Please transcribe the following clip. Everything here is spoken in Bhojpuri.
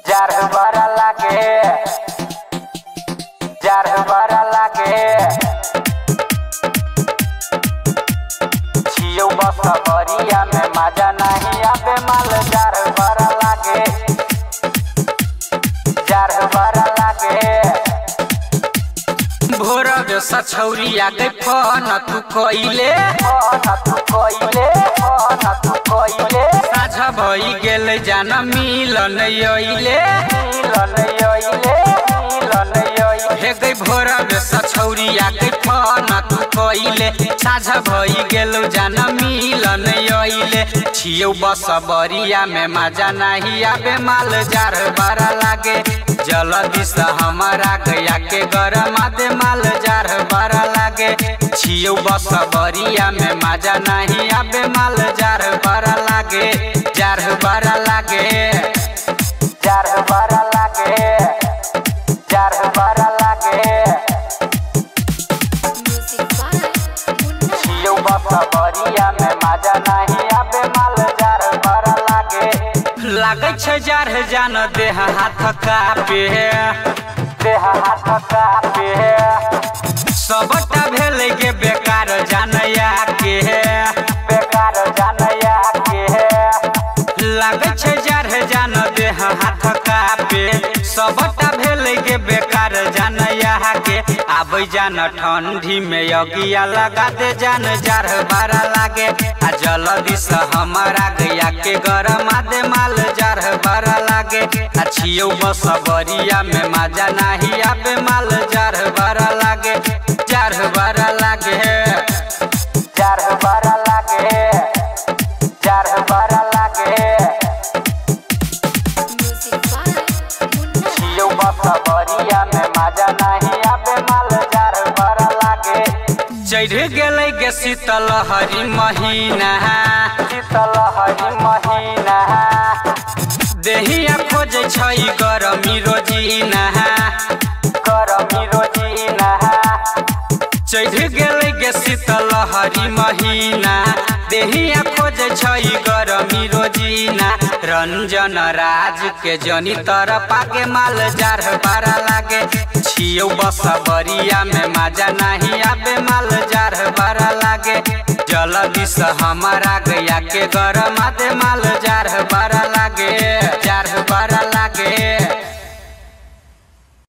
जार बड़ा लागे, जार बड़ा लागे। छियौ बस बरिया में मजा नहीं आबे माल। जार बड़ा लागे, जार बड़ा लागे। भोर बेसा छौरिया गई फोन तू कइले, फोन तू कइले, फोन तू कइले। साझा भई गेल जान मिलन अइले, मिलन अइले, मिलन अइले। हे गई भोर बेसा छौरिया गई फोन तू कइले। साझा भई गेल जान मिलन अइले। छियौ बस बरिया में मजा नहीं आबे माल। जार बड़ा लागे, जल्दी से हमारा गया के गरमा दे माल। जार बड़ा लागे, छियौ बस बरिया में मजा नहीं आबे माल। जार बड़ा लागे, जार बड़ा लागे, जार बड़ा लागे, जार बड़ा लागे। छियौ बस बरिया में मजा नहीं आबे माल। जार बड़ा लागे, लागे छ जार जान देह हाथ कापे, देह हाथ कापे। सबटा भेल गे बेकार जानया के, बेकार जानया के। लागे छ जार जान देह हाथ कापे। सबटा भेल गे बेकार जानया के। आबै जान ठंडी में अगिया लगा दे जान। जार बड़ा लागे, आ जल्दी से हमारा गया के गरमा दे माल। जार बड़ा लागे, आ छियौ बस बरिया में मजा नहीं आबे माल। जार बड़ा लागे, जार बड़ा लागे, जार बड़ा लागे, जार बड़ा लागे। छियौ बस बरिया में मजा नहीं आबे माल। जार बड़ा लागे, चढ़ गेलै गे शीतलहरी महीना, शीतलहरी महीना। देहिया खोजे छै गरमी रोजीना, गरमी रोजीना। चढ़ गेलै गे शीतलहरी महीना। देहिया खोजे छै गरमी रोजीना। रंजन राज के जनी तरफ आगे माल। जार बड़ा लागे, छियौ बस बरिया में मजा नहीं आबे माल। जार बड़ा लागे, जल्दी से हमारा गया के गरमा दे माल। जार बड़ा लागे।